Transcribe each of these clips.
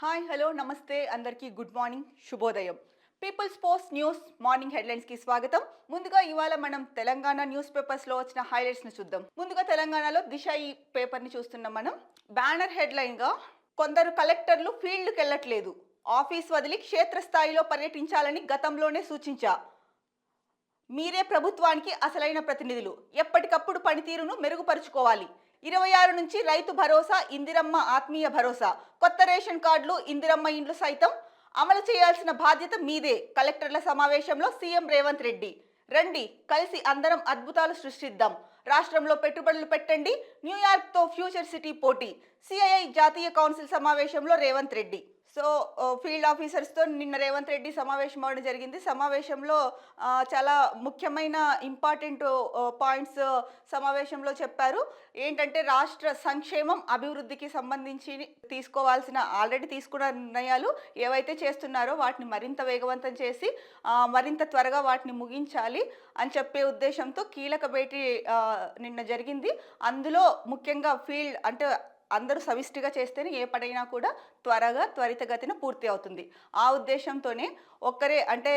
Hi hello నమస్తే అందరికీ good morning శుభోదయం. పీపుల్స్ పోస్ట్ న్యూస్ మార్నింగ్ హెడ్లైన్స్కి స్వాగతం. ముందుగా ఇవాళ మనం తెలంగాణ న్యూస్ పేపర్స్లో వచ్చిన హైలైట్స్ని చూద్దాం. ముందుగా తెలంగాణలో దిశ ఈ పేపర్ని చూస్తున్నాం మనం. బ్యానర్ హెడ్లైన్గా కొందరు కలెక్టర్లు ఫీల్డ్కి వెళ్ళట్లేదు, ఆఫీస్ వదిలి క్షేత్రస్థాయిలో పర్యటించాలని గతంలోనే సూచించా. మీరే ప్రభుత్వానికి అసలైన ప్రతినిధులు, ఎప్పటికప్పుడు పనితీరును మెరుగుపరుచుకోవాలి. 26 నుంచి రైతు భరోసా, ఇందిరమ్మ ఆత్మీయ భరోసా, కొత్త రేషన్ కార్డులు, ఇందిరమ్మ ఇండ్లు సైతం అమలు చేయాల్సిన బాధ్యత మీదే. కలెక్టర్ల సమావేశంలో సీఎం రేవంత్ రెడ్డి. రండి కలిసి అందరం అద్భుతాలు సృష్టిద్దాం, రాష్ట్రంలో పెట్టుబడులు పెట్టండి, న్యూయార్క్తో ఫ్యూచర్ సిటీ పోటీ. సిఐఐ జాతీయ కౌన్సిల్ సమావేశంలో రేవంత్ రెడ్డి. సో ఫీల్డ్ ఆఫీసర్స్తో నిన్న రేవంత్ రెడ్డి సమావేశం అవ్వడం జరిగింది. సమావేశంలో చాలా ముఖ్యమైన ఇంపార్టెంట్ పాయింట్స్ సమావేశంలో చెప్పారు. ఏంటంటే రాష్ట్ర సంక్షేమం, అభివృద్ధికి సంబంధించి తీసుకోవాల్సిన ఆల్రెడీ తీసుకున్న నిర్ణయాలు ఏవైతే చేస్తున్నారో వాటిని మరింత వేగవంతం చేసి మరింత త్వరగా వాటిని ముగించాలి అని చెప్పే ఉద్దేశంతో కీలక భేటీ నిన్న జరిగింది. అందులో ముఖ్యంగా ఫీల్డ్ అంటే అందరూ సమిష్టిగా చేస్తేనే ఏ పడైనా కూడా త్వరితగతిన పూర్తి అవుతుంది. ఆ ఉద్దేశంతోనే ఒక్కరే అంటే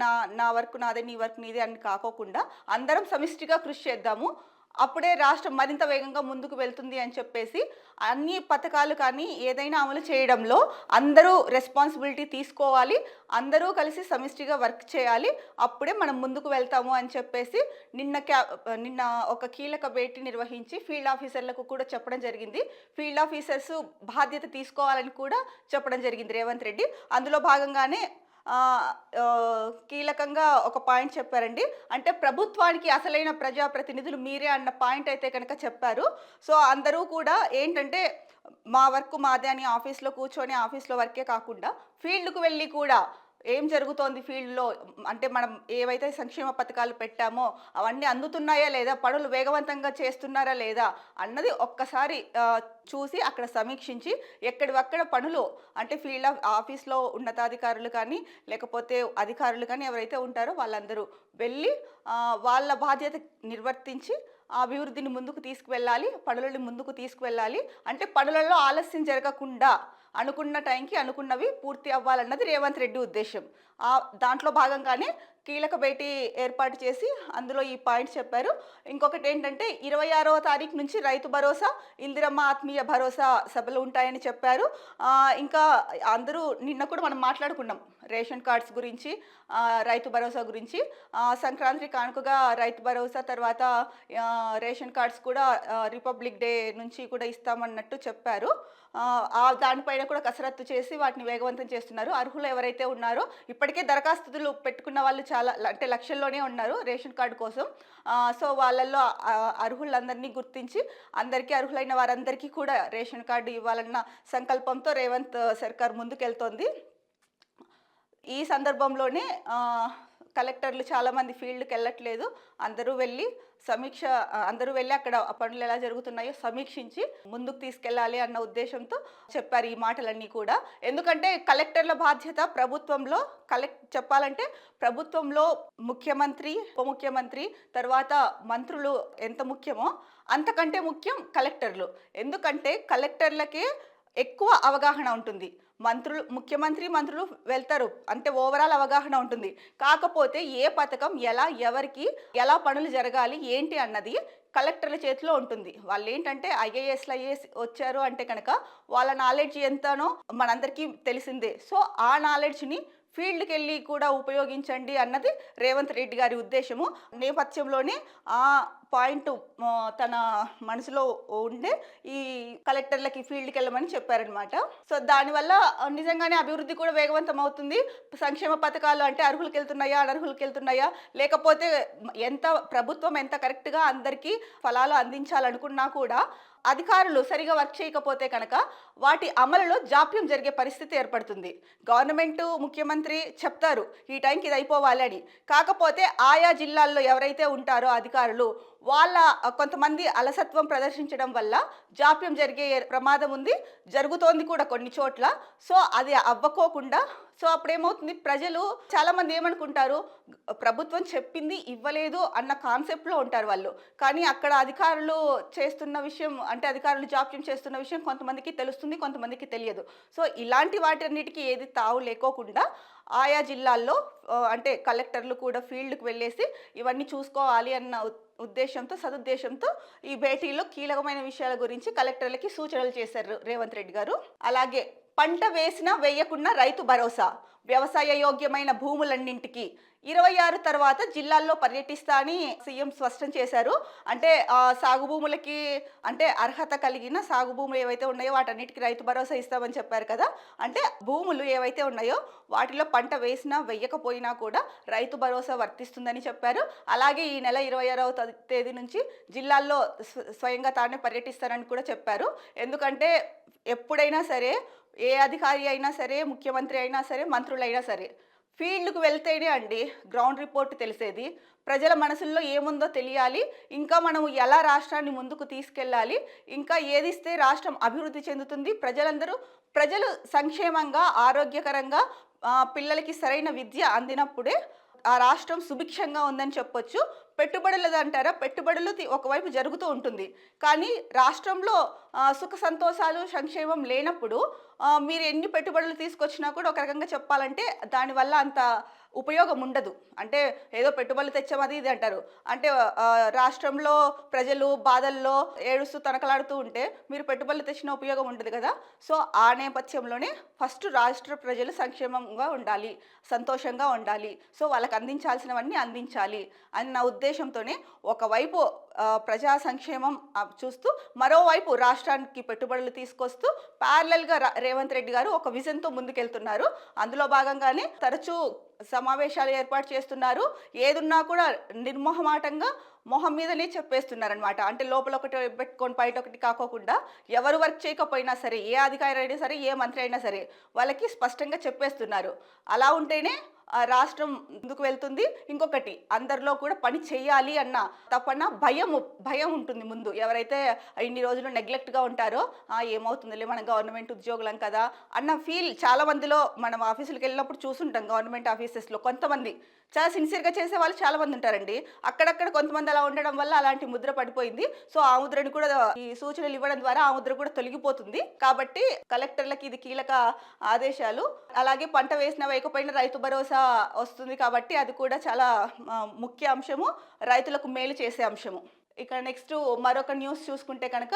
నా నా వర్క్ నాదే, నీ వర్క్ నీదే అని కాకోకుండా అందరం సమిష్టిగా కృషి చేద్దాము, అప్పుడే రాష్ట్రం మరింత వేగంగా ముందుకు వెళ్తుంది అని చెప్పేసి అన్ని పథకాలు కానీ ఏదైనా అమలు చేయడంలో అందరూ రెస్పాన్సిబిలిటీ తీసుకోవాలి, అందరూ కలిసి సమిష్టిగా వర్క్ చేయాలి, అప్పుడే మనం ముందుకు వెళ్తాము అని చెప్పేసి నిన్న ఒక కీలక భేటీ నిర్వహించి ఫీల్డ్ ఆఫీసర్లకు కూడా చెప్పడం జరిగింది. ఫీల్డ్ ఆఫీసర్స్ బాధ్యత తీసుకోవాలని కూడా చెప్పడం జరిగింది రేవంత్ రెడ్డి. అందులో భాగంగానే కీలకంగా ఒక పాయింట్ చెప్పారండి. అంటే ప్రభుత్వానికి అసలైన ప్రజాప్రతినిధులు మీరే అన్న పాయింట్ అయితే కనుక చెప్పారు. సో అందరూ కూడా ఏంటంటే మా వర్క్ మాదే అని ఆఫీస్లో కూర్చొని ఆఫీస్లో వర్కే కాకుండా ఫీల్డ్కు వెళ్ళి కూడా ఏం జరుగుతోంది ఫీల్డ్లో, అంటే మనం ఏవైతే సంక్షేమ పథకాలు పెట్టామో అవన్నీ అందుతున్నాయా లేదా, పనులు వేగవంతంగా చేస్తున్నారా లేదా అన్నది ఒక్కసారి చూసి అక్కడ సమీక్షించి ఎక్కడివక్కడ పనులు అంటే ఫీల్డ్ ఆఫీస్లో ఉన్నతాధికారులు కానీ లేకపోతే అధికారులు కానీ ఎవరైతే ఉంటారో వాళ్ళందరూ వెళ్ళి వాళ్ళ బాధ్యత నిర్వర్తించి ఆ అభివృద్ధిని ముందుకు తీసుకువెళ్ళాలి, పనులని ముందుకు తీసుకువెళ్ళాలి. అంటే పనులలో ఆలస్యం జరగకుండా అనుకున్న టైంకి అనుకున్నవి పూర్తి అవ్వాలన్నది రేవంత్ రెడ్డి ఉద్దేశం. దాంట్లో భాగంగానే కీలక భేటీ ఏర్పాటు చేసి అందులో ఈ పాయింట్స్ చెప్పారు. ఇంకొకటి ఏంటంటే 26వ తారీఖు నుంచి రైతు భరోసా, ఇందిరమ్మ ఆత్మీయ భరోసా సభలు ఉంటాయని చెప్పారు. ఇంకా అందరూ నిన్న కూడా మనం మాట్లాడుకున్నాం రేషన్ కార్డ్స్ గురించి, రైతు భరోసా గురించి. సంక్రాంతి కానుకగా రైతు భరోసా, తర్వాత రేషన్ కార్డ్స్ కూడా రిపబ్లిక్ డే నుంచి కూడా ఇస్తామన్నట్టు చెప్పారు. దానిపైన కూడా కసరత్తు చేసి వాటిని వేగవంతం చేస్తున్నారు. అర్హులు ఎవరైతే ఉన్నారో ఇప్పటికే దరఖాస్తులు పెట్టుకున్న వాళ్ళు చాలా అంటే లక్షల్లోనే ఉన్నారు రేషన్ కార్డు కోసం. సో వాళ్ళల్లో అర్హులందరినీ గుర్తించి అందరికీ అర్హులైన వారందరికీ కూడా రేషన్ కార్డు ఇవ్వాలన్న సంకల్పంతో రేవంత్ సర్కార్ ముందుకెళ్తోంది. ఈ సందర్భంలోనే కలెక్టర్లు చాలామంది ఫీల్డ్కి వెళ్ళట్లేదు, అందరూ వెళ్ళి అక్కడ పనులు ఎలా జరుగుతున్నాయో సమీక్షించి ముందుకు తీసుకెళ్ళాలి అన్న ఉద్దేశంతో చెప్పారు ఈ మాటలన్నీ కూడా. ఎందుకంటే కలెక్టర్ల బాధ్యత ప్రభుత్వంలో చెప్పాలంటే ప్రభుత్వంలో ముఖ్యమంత్రి, ఉప ముఖ్యమంత్రి, తర్వాత మంత్రులు ఎంత ముఖ్యమో అంతకంటే ముఖ్యం కలెక్టర్లు. ఎందుకంటే కలెక్టర్లకే ఎక్కువ అవగాహన ఉంటుంది. ముఖ్యమంత్రి మంత్రులు వెళ్తారు అంటే ఓవరాల్ అవగాహన ఉంటుంది. కాకపోతే ఏ పథకం ఎలా, ఎవరికి ఎలా పనులు జరగాలి ఏంటి అన్నది కలెక్టర్ల చేతిలో ఉంటుంది. వాళ్ళు ఏంటంటే ఐఏఎస్లు వచ్చారు అంటే కనుక వాళ్ళ నాలెడ్జ్ ఎంతనో మనందరికీ తెలిసిందే. సో ఆ నాలెడ్జ్ని ఫీల్డ్కి వెళ్ళి కూడా ఉపయోగించండి అన్నది రేవంత్ రెడ్డి గారి ఉద్దేశము. నేపథ్యంలోనే ఆ పాయింట్ తన మనసులో ఉండే ఈ కలెక్టర్లకి ఫీల్డ్కి వెళ్ళమని చెప్పారనమాట. సో దానివల్ల నిజంగానే అభివృద్ధి కూడా వేగవంతం అవుతుంది. సంక్షేమ పథకాలు అంటే అర్హులకు వెళ్తున్నాయా, అనర్హులకు వెళ్తున్నాయా, లేకపోతే ప్రభుత్వం ఎంత కరెక్ట్గా అందరికీ ఫలాలు అందించాలనుకున్నా కూడా అధికారులు సరిగా వర్క్ చేయకపోతే కనుక వాటి అమలులో జాప్యం జరిగే పరిస్థితి ఏర్పడుతుంది. గవర్నమెంట్, ముఖ్యమంత్రి చెప్తారు ఈ టైంకి ఇది అయిపోవాలి అని, కాకపోతే ఆయా జిల్లాల్లో ఎవరైతే ఉంటారో అధికారులు వాళ్ళ కొంతమంది అలసత్వం ప్రదర్శించడం వల్ల జాప్యం జరిగే ప్రమాదం ఉంది, జరుగుతోంది కూడా కొన్ని చోట్ల. సో అది అవ్వకోకుండా సో అప్పుడేమవుతుంది, ప్రజలు చాలామంది ఏమనుకుంటారు, ప్రభుత్వం చెప్పింది ఇవ్వలేదు అన్న కాన్సెప్ట్లో ఉంటారు వాళ్ళు. కానీ అక్కడ అధికారులు చేస్తున్న విషయం, అంటే అధికారులు జాప్యం చేస్తున్న విషయం కొంతమందికి తెలుస్తుంది, కొంతమందికి తెలియదు. సో ఇలాంటి వాటన్నిటికీ ఏది తావు లేకోకుండా ఆయా జిల్లాల్లో అంటే కలెక్టర్లు కూడా ఫీల్డ్కి వెళ్ళేసి ఇవన్నీ చూసుకోవాలి అన్న ఉద్దేశంతో, సదుద్దేశంతో ఈ భేటీలో కీలకమైన విషయాల గురించి కలెక్టర్లకి సూచనలు చేశారు రేవంత్ రెడ్డి గారు. అలాగే పంట వేసినా వేయకున్నా రైతు భరోసా, వ్యవసాయ యోగ్యమైన భూములన్నింటికి 26 తర్వాత జిల్లాల్లో పర్యటిస్తా అని సీఎం స్పష్టం చేశారు. అంటే సాగు భూములకి, అంటే అర్హత కలిగిన సాగు భూములు ఏవైతే ఉన్నాయో వాటన్నిటికీ రైతు భరోసా ఇస్తామని చెప్పారు కదా. అంటే భూములు ఏవైతే ఉన్నాయో వాటిలో పంట వేసినా వేయకపోయినా కూడా రైతు భరోసా వర్తిస్తుందని చెప్పారు. అలాగే ఈ నెల 26వ తేదీ నుంచి జిల్లాల్లో స్వయంగా తానే పర్యటిస్తారని కూడా చెప్పారు. ఎందుకంటే ఎప్పుడైనా సరే ఏ అధికారి అయినా సరే, ముఖ్యమంత్రి అయినా సరే, మంత్రులైనా సరే ఫీల్డ్కు వెళ్తేనే అండి గ్రౌండ్ రిపోర్ట్ తెలిసేది. ప్రజల మనసుల్లో ఏముందో తెలియాలి, ఇంకా మనం ఎలా రాష్ట్రాన్ని ముందుకు తీసుకెళ్ళాలి, ఇంకా ఏదిస్తే రాష్ట్రం అభివృద్ధి చెందుతుంది, ప్రజలు సంక్షేమంగా ఆరోగ్యకరంగా పిల్లలకి సరైన విద్య అందినప్పుడే ఆ రాష్ట్రం సుభిక్షంగా ఉందని చెప్పొచ్చు. పెట్టుబడులది అంటారా, పెట్టుబడులు ఒకవైపు జరుగుతూ ఉంటుంది, కానీ రాష్ట్రంలో సుఖ సంతోషాలు సంక్షేమం లేనప్పుడు మీరు ఎన్ని పెట్టుబడులు తీసుకొచ్చినా కూడా ఒక రకంగా చెప్పాలంటే దానివల్ల అంత ఉపయోగం ఉండదు. అంటే ఏదో పెట్టుబడులు తెచ్చామది ఇది అంటారు, అంటే రాష్ట్రంలో ప్రజలు బాధల్లో ఏడుస్తూ తనకలాడుతూ ఉంటే మీరు పెట్టుబడులు తెచ్చిన ఉపయోగం ఉండదు కదా. సో ఆ నేపథ్యంలోనే ఫస్ట్ రాష్ట్ర ప్రజలు సంక్షేమంగా ఉండాలి, సంతోషంగా ఉండాలి, సో వాళ్ళకి అందించాల్సినవన్నీ అందించాలి అన్న ఉద్దేశంతోనే ఒకవైపు ప్రజా సంక్షేమం చూస్తూ మరోవైపు రాష్ట్రానికి పెట్టుబడులు తీసుకొస్తూ ప్యారలల్గా రేవంత్ రెడ్డి గారు ఒక విజన్తో ముందుకెళ్తున్నారు. అందులో భాగంగానే తరచూ సమావేశాలు ఏర్పాటు చేస్తున్నారు. ఏదున్నా కూడా నిర్మోహమాటంగా మొహం మీదనే చెప్పేస్తున్నారనమాట. అంటే లోపల ఒకటి పెట్టుకొని బయట ఒకటి కాకోకుండా ఎవరు వర్క్ చేయకపోయినా సరే, ఏ అధికారి అయినా సరే, ఏ మంత్రి అయినా సరే వాళ్ళకి స్పష్టంగా చెప్పేస్తున్నారు. అలా ఉంటేనే రాష్ట్రం ముందుకు వెళ్తుంది. ఇంకొకటి, అందరిలో కూడా పని చేయాలి అన్న తపన, భయం ఉంటుంది ముందు. ఎవరైతే ఇన్ని రోజులు నెగ్లెక్ట్గా ఉంటారో ఏమవుతుందిలే మనం గవర్నమెంట్ ఉద్యోగులం కదా అన్న ఫీల్ చాలా మందిలో మనం ఆఫీసులకు వెళ్ళినప్పుడు చూసుంటాం. గవర్నమెంట్ ఆఫీసెస్లో కొంతమంది చాలా సిన్సియర్గా చేసే వాళ్ళు చాలా మంది ఉంటారండి. అక్కడక్కడ కొంతమంది అలా ఉండడం వల్ల అలాంటి ముద్ర పడిపోయింది. సో ఆ ముద్రని కూడా ఈ సూచనలు ఇవ్వడం ద్వారా ఆ ముద్ర కూడా తొలగిపోతుంది. కాబట్టి కలెక్టర్లకి ఇది కీలక ఆదేశాలు. అలాగే పంట వేసినా వేయకపోయినా రైతు భరోసా వస్తుంది కాబట్టి అది కూడా చాలా ముఖ్య అంశము, రైతులకు మేలు చేసే అంశము. ఇక నెక్స్ట్ మరొక న్యూస్ చూసుకుంటే కనుక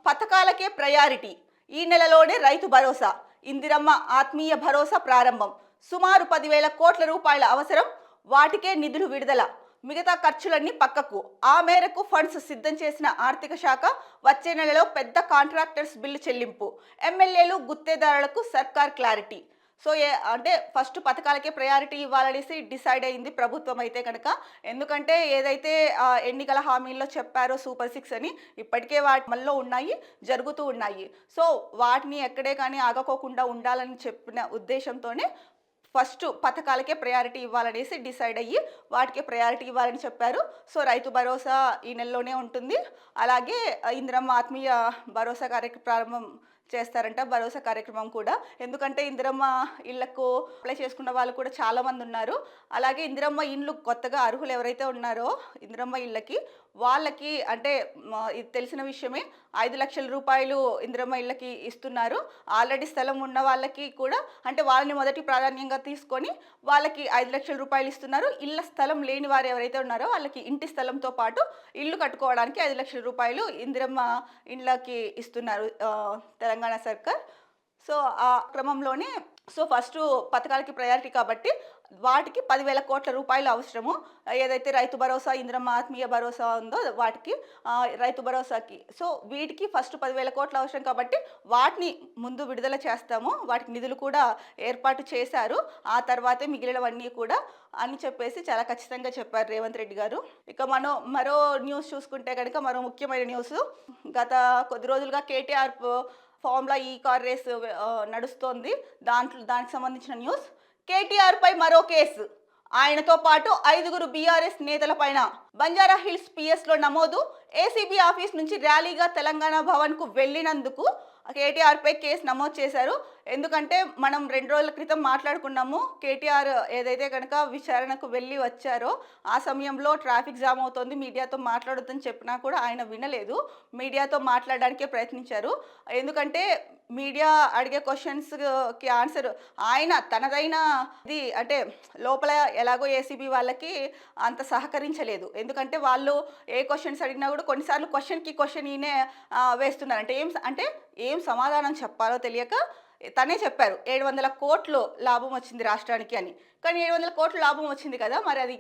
పథకాలకే ప్రయారిటీ, ఈ నెలలోనే రైతు భరోసా, ఇందిరమ్మ ఆత్మీయ భరోసా ప్రారంభం, సుమారు 10,000 కోట్ల రూపాయల అవసరం, వాటికే నిధులు విడుదల, మిగతా ఖర్చులన్నీ పక్కకు. ఆ మేరకు ఫండ్స్ సిద్ధం చేసిన ఆర్థిక శాఖ వచ్చే నెలలో పెద్ద కాంట్రాక్టర్స్ బిల్లు చెల్లింపు, ఎమ్మెల్యేలు గుత్తేదారులకు సర్కార్ క్లారిటీ. సో అంటే ఫస్ట్ పథకాలకే ప్రయారిటీ ఇవ్వాలనేసి డిసైడ్ అయింది ప్రభుత్వం అయితే కనుక. ఎందుకంటే ఏదైతే ఎన్నికల హామీల్లో చెప్పారో సూపర్ 6 అని, ఇప్పటికే వాటి మళ్ళీ ఉన్నాయి, జరుగుతూ ఉన్నాయి. సో వాటిని ఎక్కడే కానీ ఆగకోకుండా ఉండాలని చెప్పిన ఉద్దేశంతోనే ఫస్ట్ పథకాలకే ప్రయారిటీ ఇవ్వాలనేసి డిసైడ్ అయ్యి వాటికే ప్రయారిటీ ఇవ్వాలని చెప్పారు. సో రైతు భరోసా ఈ నెలలోనే ఉంటుంది. అలాగే ఇందిరమ్మ ఆత్మీయ భరోసా కార్యక్రమం ప్రారంభం చేస్తారంట, భరోసా కార్యక్రమం కూడా. ఎందుకంటే ఇందిరమ్మ ఇళ్లకు అప్లై చేసుకున్న వాళ్ళు కూడా చాలామంది ఉన్నారు. అలాగే ఇందిరమ్మ ఇండ్లు కొత్తగా అర్హులు ఎవరైతే ఉన్నారో ఇందిరమ్మ ఇళ్ళకి, వాళ్ళకి అంటే ఇది తెలిసిన విషయమే, 5 లక్షల రూపాయలు ఇందిరమ్మ ఇళ్ళకి ఇస్తున్నారు. ఆల్రెడీ స్థలం ఉన్న వాళ్ళకి కూడా, అంటే వాళ్ళని మొదటి ప్రాధాన్యంగా తీసుకొని వాళ్ళకి 5 లక్షల రూపాయలు ఇస్తున్నారు. ఇళ్ళ స్థలం లేని వారు ఎవరైతే ఉన్నారో వాళ్ళకి ఇంటి స్థలంతో పాటు ఇల్లు కట్టుకోవడానికి 5 లక్షల రూపాయలు ఇందిరమ్మ ఇళ్ళకి ఇస్తున్నారు తెలంగాణ సర్కార్. సో ఆ క్రమంలోనే ఫస్ట్ పథకాలకి ప్రయారిటీ కాబట్టి వాటికి 10,000 కోట్ల రూపాయలు అవసరము. ఏదైతే రైతు భరోసా, ఇందిరమ్మ ఆత్మీయ భరోసా ఉందో వాటికి, రైతు భరోసాకి, సో వీటికి ఫస్ట్ 10,000 కోట్ల అవసరం కాబట్టి వాటిని ముందు విడుదల చేస్తాము, వాటికి నిధులు కూడా ఏర్పాటు చేశారు, ఆ తర్వాతే మిగిలినవన్నీ కూడా అని చెప్పేసి చాలా ఖచ్చితంగా చెప్పారు రేవంత్ రెడ్డి గారు. ఇక మరో న్యూస్ చూసుకుంటే కనుక, మరో ముఖ్యమైన న్యూస్, గత కొద్ది రోజులుగా కేటీఆర్ ఫార్ములా ఈ కార్ రేస్ నడుస్తోంది. దానికి సంబంధించిన న్యూస్. కేటీఆర్ పై మరో కేసు, ఆయనతో పాటు 5గురు బీఆర్ఎస్ నేతలపైన బంజారా హిల్స్ పిఎస్లో నమోదు. ఏసీబీ ఆఫీస్ నుంచి ర్యాలీగా తెలంగాణ భవన్కు వెళ్లినందుకు కేటీఆర్పై కేసు నమోదు చేశారు. ఎందుకంటే మనం 2 రోజుల క్రితం మాట్లాడుకున్నాము. కేటీఆర్ ఏదైతే కనుక విచారణకు వెళ్ళి వచ్చారో ఆ సమయంలో ట్రాఫిక్ జామ్ అవుతోంది, మీడియాతో మాట్లాడొద్దని చెప్పినా కూడా ఆయన వినలేదు. మీడియాతో మాట్లాడడానికే ప్రయత్నించారు. ఎందుకంటే మీడియా అడిగే క్వశ్చన్స్కి ఆన్సర్ ఆయన తనదైన ఇది అంటే లోపల ఎలాగో ఏసీబీ వాళ్ళకి అంత సహకరించలేదు. ఎందుకంటే వాళ్ళు ఏ క్వశ్చన్స్ అడిగినా కూడా కొన్నిసార్లు క్వశ్చన్ ఈయనే వేస్తున్నారు. ఏం సమాధానం చెప్పాలో తెలియక తనే చెప్పారు 700 కోట్లు లాభం వచ్చింది రాష్ట్రానికి అని. కానీ 700 కోట్లు లాభం వచ్చింది కదా, మరి అది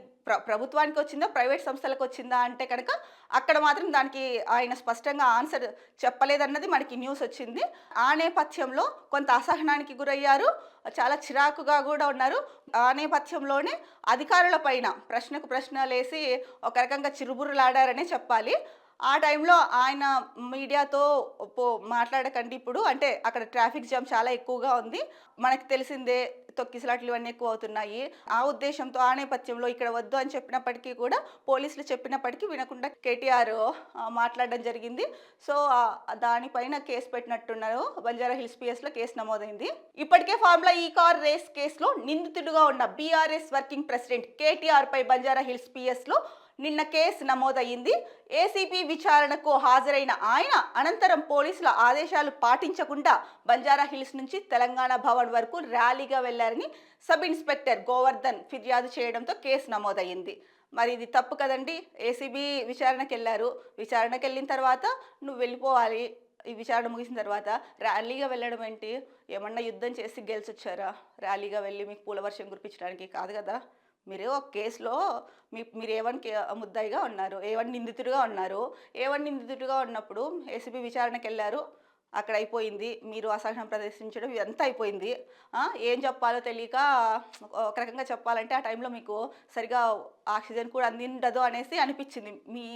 ప్రభుత్వానికి వచ్చిందా ప్రైవేట్ సంస్థలకు వచ్చిందా అంటే కనుక అక్కడ మాత్రం దానికి ఆయన స్పష్టంగా ఆన్సర్ చెప్పలేదన్నది మనకి న్యూస్ వచ్చింది. ఆ నేపథ్యంలో కొంత అసహనానికి గురయ్యారు, చాలా చిరాకుగా కూడా ఉన్నారు. ఆ నేపథ్యంలోనే అధికారుల పైన ప్రశ్నకు ప్రశ్నలేసి ఒక రకంగా చిరుబుర్రులాడారనే చెప్పాలి. ఆ టైంలో ఆయన మీడియాతో మాట్లాడకండి ఇప్పుడు, అంటే అక్కడ ట్రాఫిక్ జామ్ చాలా ఎక్కువగా ఉంది, మనకు తెలిసిందే తొక్కిసలాట్లు ఇవన్నీ ఎక్కువ అవుతున్నాయి, ఆ ఉద్దేశంతో ఆ నేపథ్యంలో ఇక్కడ వద్దు అని చెప్పినప్పటికీ కూడా పోలీసులు చెప్పినప్పటికీ వినకుండా కేటీఆర్ మాట్లాడడం జరిగింది. సో దానిపైన కేసు పెట్టినట్టున్నారు. బంజారా హిల్స్ పిఎస్లో కేసు నమోదైంది. ఇప్పటికే ఫార్ములా ఈ కార్ రేస్ కేసులో నిందితుడుగా ఉన్న బీఆర్ఎస్ వర్కింగ్ ప్రెసిడెంట్ కేటీఆర్ పై బంజారా హిల్స్ పిఎస్లో నిన్న కేసు నమోదయ్యింది. ఏసీపీ విచారణకు హాజరైన ఆయన అనంతరం పోలీసుల ఆదేశాలు పాటించకుండా బంజారా హిల్స్ నుంచి తెలంగాణ భవన్ వరకు ర్యాలీగా వెళ్లారని సబ్ ఇన్స్పెక్టర్ గోవర్ధన్ ఫిర్యాదు చేయడంతో కేసు నమోదయ్యింది. మరి ఇది తప్పు కదండి. ఏసీబీ విచారణకు వెళ్ళారు, విచారణకు వెళ్ళిన తర్వాత నువ్వు వెళ్ళిపోవాలి. ఈ విచారణ ముగిసిన తర్వాత ర్యాలీగా వెళ్ళడం ఏంటి? ఏమన్నా యుద్ధం చేసి గెలిచొచ్చారా? ర్యాలీగా వెళ్ళి మీకు పూలవర్షం కురిపించడానికి కాదు కదా. మీరు ఒక కేసులో మీరు A1 ముద్దాయిగా ఉన్నారు, A1 నిందితుడిగా ఉన్నారు. A1 నిందితుడిగా ఉన్నప్పుడు ఏసీబీ విచారణకు వెళ్ళారు, అక్కడ అయిపోయింది. మీరు అసహనం ప్రదర్శించడం ఇదంతా అయిపోయింది. ఏం చెప్పాలో తెలియక ఒక రకంగా చెప్పాలంటే ఆ టైంలో మీకు సరిగా ఆక్సిజన్ కూడా అందిండదు అనేసి అనిపించింది. మీ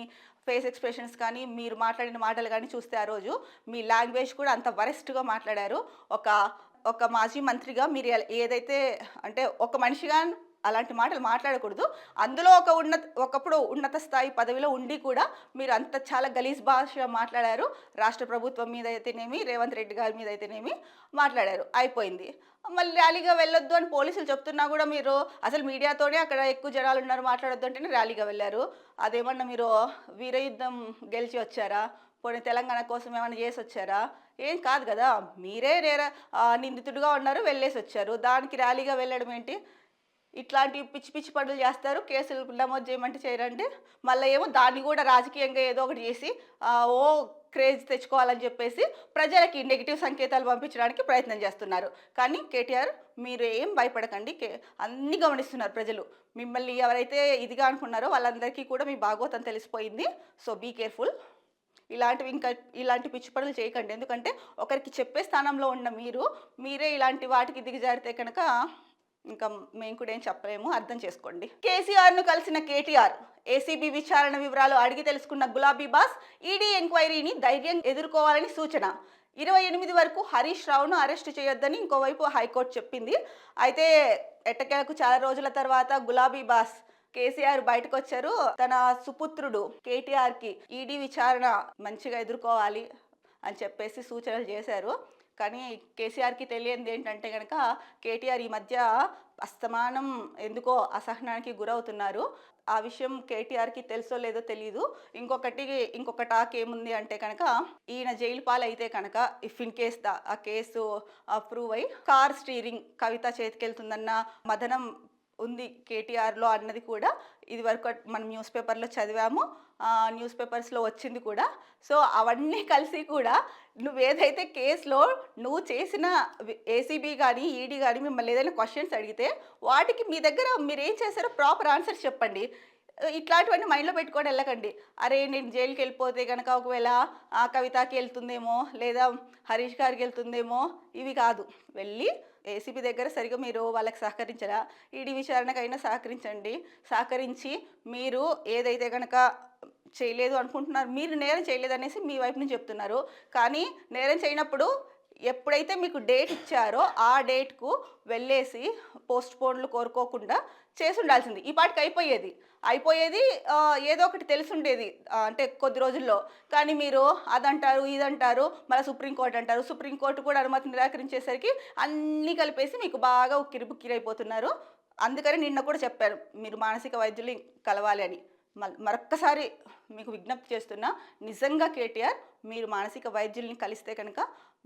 ఫేస్ ఎక్స్ప్రెషన్స్ కానీ మీరు మాట్లాడిన మాటలు కానీ చూస్తే ఆ రోజు మీ లాంగ్వేజ్ కూడా అంత వరెస్ట్గా మాట్లాడారు. ఒక మాజీ మంత్రిగా మీరు ఏదైతే అంటే ఒక మనిషిగా అలాంటి మాటలు మాట్లాడకూడదు. అందులో ఒకప్పుడు ఉన్నత స్థాయి పదవిలో ఉండి కూడా మీరు అంత చాలా గలీజ్ భాష మాట్లాడారు. రాష్ట్ర ప్రభుత్వం మీద అయితేనేమి, రేవంత్ రెడ్డి గారి మీద అయితేనేమి మాట్లాడారు, అయిపోయింది. మళ్ళీ ర్యాలీగా వెళ్ళొద్దు అని పోలీసులు చెప్తున్నా కూడా మీరు అసలు మీడియాతోనే అక్కడ ఎక్కువ జనాలు ఉన్నారు మాట్లాడొద్దు అంటేనే ర్యాలీగా వెళ్ళారు. అదేమన్నా మీరు వీరయుద్ధం గెలిచి వచ్చారా? పోనీ తెలంగాణ కోసం ఏమైనా చేసి వచ్చారా? ఏం కాదు కదా. మీరే నిందితుడిగా ఉన్నారు, వెళ్ళేసి వచ్చారు. దానికి ర్యాలీగా వెళ్ళడం ఏంటి? ఇట్లాంటి పిచ్చి పిచ్చి పనులు చేస్తారు. కేసులు నమోదు చేయమంటే చేయరండి. మళ్ళీ ఏమో దాన్ని కూడా రాజకీయంగా ఏదో ఒకటి చేసి ఓ క్రేజ్ తెచ్చుకోవాలని చెప్పేసి ప్రజలకి నెగిటివ్ సంకేతాలు పంపించడానికి ప్రయత్నం చేస్తున్నారు. కానీ కేటీఆర్ మీరు ఏం భయపడకండి, అన్నీ గమనిస్తున్నారు ప్రజలు. మిమ్మల్ని ఎవరైతే ఇదిగా అనుకున్నారో వాళ్ళందరికీ కూడా మీ భాగవతం తెలిసిపోయింది. So be careful. ఇలాంటి పిచ్చి పనులు చేయకండి. ఎందుకంటే ఒకరికి చెప్పే స్థానంలో ఉన్న మీరే ఇలాంటి వాటికి దిగజారితే కనుక ఇంకా మేము కూడా ఏం చెప్పలేము, అర్థం చేసుకోండి. కేసీఆర్ను కలిసిన కేటీఆర్ ఏసీబీ విచారణ వివరాలు అడిగి తెలుసుకున్న గులాబీ బాస్ ఈడీ ఎంక్వైరీని ధైర్యం ఎదుర్కోవాలని సూచన. 28 వరకు హరీష్ రావును అరెస్టు చేయొద్దని ఇంకోవైపు హైకోర్టు చెప్పింది. అయితే ఎట్టకేలకు చాలా రోజుల తర్వాత గులాబీ బాస్ కేసీఆర్ బయటకు వచ్చారు. తన సుపుత్రుడు కేటీఆర్కి ఈడీ విచారణ మంచిగా ఎదుర్కోవాలి అని చెప్పేసి సూచనలు చేశారు. కానీ కేసీఆర్కి తెలియంది ఏంటంటే కనుక కేటీఆర్ ఈ మధ్య అస్తమానం ఎందుకో అసహనానికి గురవుతున్నారు. ఆ విషయం కేటీఆర్కి తెలుసో లేదో తెలీదు. ఇంకొక టాక్ ఏముంది అంటే కనుక ఈయన జైలు పాలైతే కనుక ఇఫ్ ఇన్ కేస్ ఆ కేసు అప్రూవ్ అయ్యి కార్ స్టీరింగ్ కవిత చేతికెళ్తుందన్న మదనం ఉంది కేటీఆర్లో అన్నది కూడా ఇది వరకు మనం న్యూస్ పేపర్లో చదివాము, న్యూస్ పేపర్స్లో వచ్చింది కూడా. సో అవన్నీ కలిసి కూడా నువ్వేదైతే కేసులో నువ్వు చేసిన ఏసీబీ కానీ ఈడీ కానీ మిమ్మల్ని ఏదైనా క్వశ్చన్స్ అడిగితే వాటికి మీ దగ్గర మీరు ఏం చేశారో ప్రాపర్ ఆన్సర్స్ చెప్పండి. ఇట్లాంటివన్నీ మైండ్లో పెట్టుకొని వెళ్ళకండి. అరే నేను జైలుకి వెళ్ళిపోతే కనుక ఒకవేళ కవితకి వెళ్తుందేమో లేదా హరీష్ గారికి వెళ్తుందేమో, ఇవి కాదు. వెళ్ళి ఏసీబీ దగ్గర సరిగా మీరు వాళ్ళకి సహకరించరా? ఈడీ విచారణకైనా సహకరించి మీరు ఏదైతే కనుక చేయలేదు అనుకుంటున్నారు, మీరు నేరం చేయలేదు అనేసి మీ వైపు నుంచి చెప్తున్నారు. కానీ నేరం చేయనప్పుడు ఎప్పుడైతే మీకు డేట్ ఇచ్చారో ఆ డేట్‌కు వెళ్ళేసి పోస్ట్‌పోన్‌లు కోరుకోకుండా చేసుండాల్సింది. ఈ పాటికి అయిపోయేది ఏదో ఒకటి తెలిసుండేది. అంటే కొద్ది రోజుల్లో. కానీ మీరు అదంటారు, ఇదంటారు, మళ్ళా సుప్రీంకోర్ట్ అంటారు. సుప్రీంకోర్ట్ కూడా అనుమతి నిరాకరించేసరికి అన్నీ కలిపేసి మీకు బాగా ఉక్కిరిబుక్కిరైపోతున్నారు. అందుకని నిన్న కూడా చెప్పాను. మీరు మానసిక వైద్యుల్ని కలవాలి అని. మరొక్కసారి మీకు విజ్ఞప్తి చేస్తున్నా. నిజంగా కేటీఆర్ మీరు మానసిక వైద్యుల్ని కలిస్తే కనుక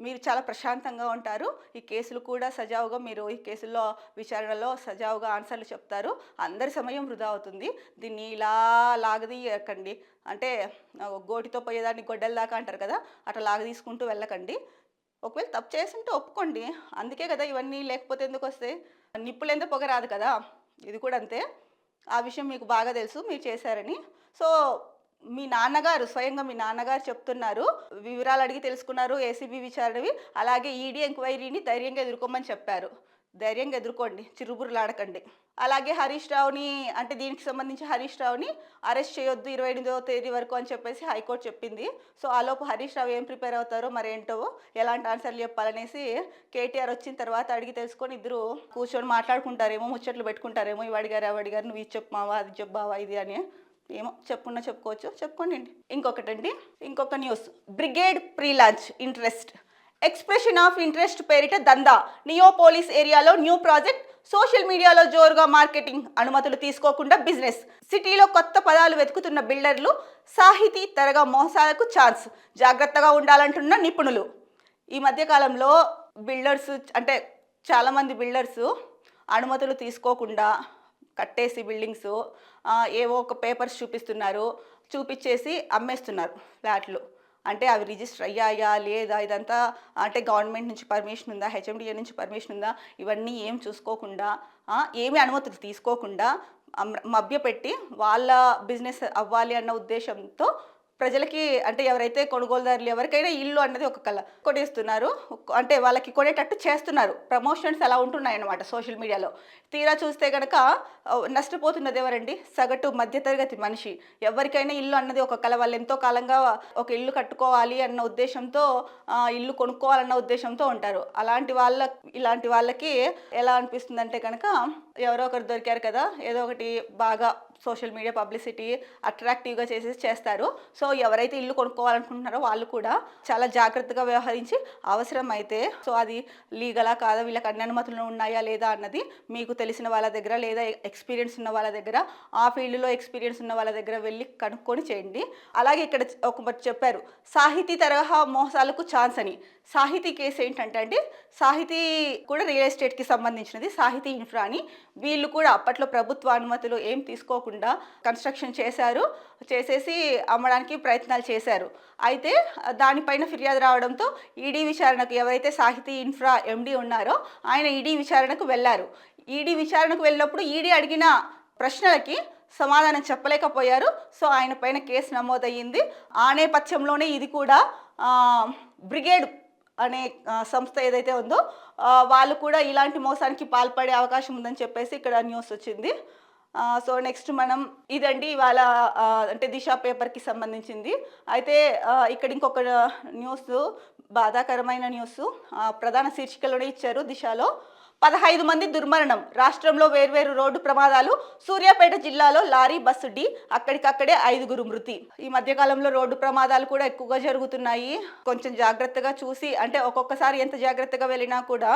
మీరు చాలా ప్రశాంతంగా ఉంటారు. ఈ కేసులు కూడా సజావుగా మీరు ఈ కేసుల్లో విచారణలో సజావుగా ఆన్సర్లు చెప్తారు. అందరి సమయం వృధా అవుతుంది. దీన్ని ఇలా లాగదీయకండి. అంటే గోటితో పోయేదాన్ని గొడ్డల దాకా అంటారు కదా, అట్లా లాగదీసుకుంటూ వెళ్ళకండి. ఒకవేళ తప్పు చేసుంటే ఒప్పుకోండి. అందుకే కదా ఇవన్నీ, లేకపోతే ఎందుకు వస్తాయి? నిప్పులెంత పొగ రాదు కదా, ఇది కూడా అంతే. ఆ విషయం మీకు బాగా తెలుసు, మీరు చేశారని. సో మీ నాన్నగారు, స్వయంగా మీ నాన్నగారు చెప్తున్నారు, వివరాలు అడిగి తెలుసుకున్నారు ఏసీబీ విచారణవి. అలాగే ఈడీ ఎంక్వైరీని ధైర్యంగా ఎదుర్కోమని చెప్పారు. ధైర్యంగా ఎదుర్కోండి, చిరుబుర్రులాడకండి. అలాగే హరీష్ రావుని, అంటే దీనికి సంబంధించి హరీష్ రావుని అరెస్ట్ చేయొద్దు 28వ తేదీ వరకు అని చెప్పేసి హైకోర్టు చెప్పింది. సో ఆలోపు హరీష్ రావు ఏం ప్రిపేర్ అవుతారో మరేంటో, ఎలాంటి ఆన్సర్లు చెప్పాలనేసి కేటీఆర్ వచ్చిన తర్వాత అడిగి తెలుసుకొని ఇద్దరు కూర్చొని మాట్లాడుకుంటారేమో, ముచ్చట్లు పెట్టుకుంటారేమో. ఇవి అడిగారు, అవి అడిగారు, నువ్వు ఇది చెప్పమావా, అది చెప్పావా, ఇది అని. ఏమో చెప్పుకోవచ్చు, చెప్పుకోండి. ఇంకొక news. Brigade pre launch interest, expression of interest పేరిట దందా. నియోపోలిస్ ఏరియాలో న్యూ ప్రాజెక్ట్. సోషల్ మీడియాలో జోరుగా మార్కెటింగ్. అనుమతులు తీసుకోకుండా బిజినెస్. సిటీలో కొత్త పదాలు వెతుకుతున్న బిల్డర్లు. సాహితీ తరగా మోసాలకు ఛాన్స్. జాగ్రత్తగా ఉండాలంటున్న నిపుణులు. ఈ మధ్యకాలంలో బిల్డర్స్, అంటే చాలామంది బిల్డర్స్ అనుమతులు తీసుకోకుండా కట్టేసి బిల్డింగ్స్ ఏవో ఒక పేపర్స్ చూపించేసి అమ్మేస్తున్నారు ఫ్లాట్లు. అంటే అవి రిజిస్టర్ అయ్యాయా లేదా, ఇదంతా అంటే గవర్నమెంట్ నుంచి పర్మిషన్ ఉందా, హెచ్ఎండిఏ నుంచి పర్మిషన్ ఉందా, ఇవన్నీ ఏం చూసుకోకుండా, ఏమీ అనుమతులు తీసుకోకుండా మభ్యపెట్టి వాళ్ళ బిజినెస్ అవ్వాలి అన్న ఉద్దేశంతో ప్రజలకి, అంటే ఎవరైతే కొనుగోలుదారులు ఎవరికైనా ఇల్లు అన్నది ఒక కళ కొనేస్తున్నారు. అంటే వాళ్ళకి కొనేటట్టు చేస్తున్నారు. ప్రమోషన్స్ అలా ఉంటున్నాయన్నమాట సోషల్ మీడియాలో. తీరా చూస్తే కనుక నష్టపోతున్నది ఎవరండి? సగటు మధ్యతరగతి మనిషి. ఎవరికైనా ఇల్లు అన్నది ఒక కళ. వాళ్ళు ఎంతో కాలంగా ఒక ఇల్లు కట్టుకోవాలి అన్న ఉద్దేశంతో, ఇల్లు కొనుక్కోవాలన్న ఉద్దేశంతో ఉంటారు. ఇలాంటి వాళ్ళకి ఎలా అనిపిస్తుందంటే కనుక, ఎవరో ఒకరు దొరికారు కదా, ఏదో ఒకటి బాగా సోషల్ మీడియా పబ్లిసిటీ అట్రాక్టివ్గా చేస్తారు. సో ఎవరైతే ఇల్లు కొనుక్కోవాలనుకుంటున్నారో వాళ్ళు కూడా చాలా జాగ్రత్తగా వ్యవహరించి, అవసరం అయితే సో అది లీగలా కాదా, వీళ్ళకి అన్ని అనుమతులు ఉన్నాయా లేదా అన్నది మీకు తెలిసిన వాళ్ళ దగ్గర, లేదా ఎక్స్పీరియన్స్ ఉన్న వాళ్ళ దగ్గర, ఆ ఫీల్డ్లో ఎక్స్పీరియన్స్ ఉన్న వాళ్ళ దగ్గర వెళ్ళి కనుక్కొని చేయండి. అలాగే ఇక్కడ ఒకటి చెప్పారు, సాహితీ తరహా మోసాలకు ఛాన్స్ అని. సాహితీ కేసు ఏంటంటే అండి, సాహితీ కూడా రియల్ ఎస్టేట్కి సంబంధించినది, సాహితీ ఇన్ఫ్రా అని. వీళ్ళు కూడా అప్పట్లో ప్రభుత్వ అనుమతులు ఏం తీసుకోకుండా కన్స్ట్రక్షన్ చేసేసి అమ్మడానికి ప్రయత్నాలు చేశారు. అయితే దానిపైన ఫిర్యాదు రావడంతో ఈడీ విచారణకు, ఎవరైతే సాహితీ ఇన్ఫ్రా ఎండీ ఉన్నారో ఆయన ఈడీ విచారణకు వెళ్ళారు. ఈడీ విచారణకు వెళ్ళినప్పుడు ఈడీ అడిగిన ప్రశ్నలకి సమాధానం చెప్పలేకపోయారు. సో ఆయన పైన కేసు నమోదయ్యింది. ఆ నేపథ్యంలోనే ఇది కూడా బ్రిగేడ్ అనే సంస్థ ఏదైతే ఉందో వాళ్ళు కూడా ఇలాంటి మోసానికి పాల్పడే అవకాశం ఉందని చెప్పేసి ఇక్కడ న్యూస్ వచ్చింది. సో నెక్స్ట్ ఇదండి ఇవాళ అంటే దిశ పేపర్కి సంబంధించింది. అయితే ఇక్కడ ఇంకొక న్యూస్, బాధాకరమైన న్యూస్, ప్రధాన శీర్షికలోనే ఇచ్చారు. దిశలో 15 మంది దుర్మరణం. రాష్ట్రంలో వేర్వేరు రోడ్డు ప్రమాదాలు. సూర్యాపేట జిల్లాలో లారీ బస్సు ఢీ, అక్కడికక్కడే 5 మృతి. ఈ మధ్యకాలంలో రోడ్డు ప్రమాదాలు కూడా ఎక్కువగా జరుగుతున్నాయి. కొంచెం జాగ్రత్తగా చూసి, అంటే ఒక్కొక్కసారి ఎంత జాగ్రత్తగా వెళ్ళినా కూడా,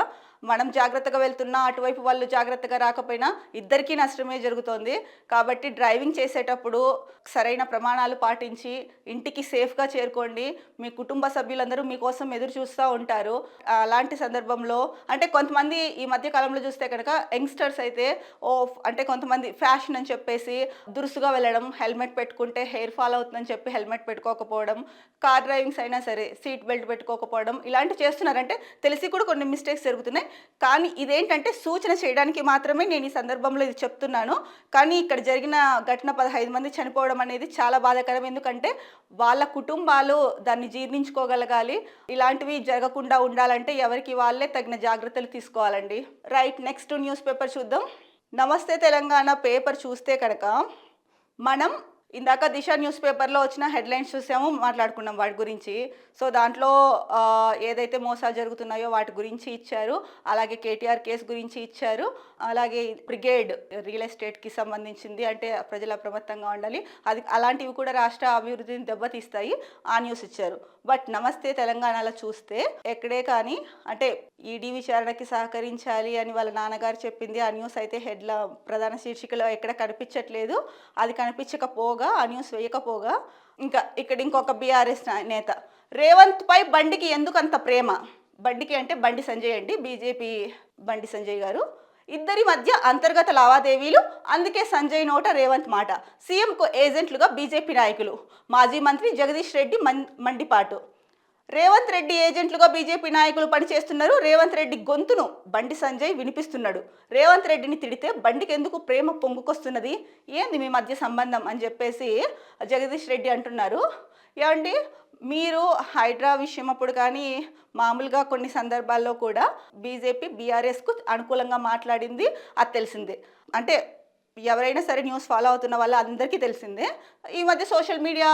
మనం జాగ్రత్తగా వెళ్తున్నా అటువైపు వాళ్ళు జాగ్రత్తగా రాకపోయినా ఇద్దరికీ నష్టమే జరుగుతోంది. కాబట్టి డ్రైవింగ్ చేసేటప్పుడు సరైన ప్రమాణాలు పాటించి ఇంటికి సేఫ్గా చేరుకోండి. మీ కుటుంబ సభ్యులందరూ మీకోసం ఎదురు చూస్తూ ఉంటారు. అలాంటి సందర్భంలో, అంటే కొంతమంది ఈ మధ్య కాలంలో చూస్తే కనుక యంగ్స్టర్స్ అయితే అంటే కొంతమంది ఫ్యాషన్ అని చెప్పేసి దురుసుగా వెళ్ళడం, హెల్మెట్ పెట్టుకుంటే హెయిర్ ఫాల్ అవుతుందని చెప్పి హెల్మెట్ పెట్టుకోకపోవడం, కార్ డ్రైవింగ్స్ అయినా సరే సీట్ బెల్ట్ పెట్టుకోకపోవడం, ఇలాంటివి చేస్తున్నారంటే తెలిసి కూడా కొన్ని మిస్టేక్స్ జరుగుతున్నాయి. కానీ ఇదేంటంటే సూచన చేయడానికి మాత్రమే నేను ఈ సందర్భంలో ఇది చెప్తున్నాను. కానీ ఇక్కడ జరిగిన ఘటన 15 మంది చనిపోవడం అనేది చాలా బాధాకరం. ఎందుకంటే వాళ్ళ కుటుంబాలు దాన్ని జీర్ణించుకోగలగాలి. ఇలాంటివి జరగకుండా ఉండాలంటే ఎవరికి వాళ్ళే తగిన జాగ్రత్తలు తీసుకోవాలండి. రైట్, నెక్స్ట్ న్యూస్ పేపర్ చూద్దాం. నమస్తే తెలంగాణ పేపర్ చూస్తే కనుక మనం ఇందాక దిశ న్యూస్ పేపర్లో వచ్చిన హెడ్లైన్స్ చూసాము, మాట్లాడుకున్నాం వాటి గురించి. సో దాంట్లో ఏదైతే మోసాలు జరుగుతున్నాయో వాటి గురించి ఇచ్చారు, అలాగే కేటీఆర్ కేసు గురించి ఇచ్చారు, అలాగే బ్రిగేడ్ రియల్ ఎస్టేట్కి సంబంధించింది, అంటే ప్రజలు అప్రమత్తంగా ఉండాలి, అది అలాంటివి కూడా రాష్ట్ర అభివృద్ధిని దెబ్బతీస్తాయి, ఆ న్యూస్ ఇచ్చారు. బట్ నమస్తే తెలంగాణలో చూస్తే ఎక్కడే కానీ అంటే ఈడీ విచారణకి సహకరించాలి అని వాళ్ళ నాన్నగారు చెప్పింది ఆ న్యూస్ అయితే ప్రధాన శీర్షికలో ఎక్కడ కనిపించట్లేదు. అది కనిపించకపోగా, ఆ న్యూస్ వేయకపోగా, ఇంకా ఇక్కడ ఇంకొక బీఆర్ఎస్ నేత రేవంత్ పై బండికి ఎందుకు అంత ప్రేమ? బండికి అంటే బండి సంజయ్ అండి, బీజేపీ బండి సంజయ్ గారు. ఇద్దరి మధ్య అంతర్గత లావాదేవీలు, అందుకే సంజయ్ నోట రేవంత్ మాట. సీఎంకు ఏజెంట్లుగా బీజేపీ నాయకులు, మాజీ మంత్రి జగదీష్ రెడ్డి మండిపాటు. రేవంత్ రెడ్డి ఏజెంట్లుగా బీజేపీ నాయకులు పనిచేస్తున్నారు. రేవంత్ రెడ్డి గొంతును బండి సంజయ్ వినిపిస్తున్నాడు. రేవంత్ రెడ్డిని తిడితే బండికి ఎందుకు ప్రేమ పొంగుకొస్తున్నది, ఏంది మీ మధ్య సంబంధం అని చెప్పేసి జగదీష్ రెడ్డి అంటున్నారు. ఏమండి, మీరు హైడ్రా విషయం అప్పుడు కానీ మామూలుగా కొన్ని సందర్భాల్లో కూడా బీజేపీ బీఆర్ఎస్కు అనుకూలంగా మాట్లాడింది, అది తెలిసిందే. అంటే ఎవరైనా సరే న్యూస్ ఫాలో అవుతున్న వాళ్ళ అందరికీ తెలిసిందే. ఈ మధ్య సోషల్ మీడియా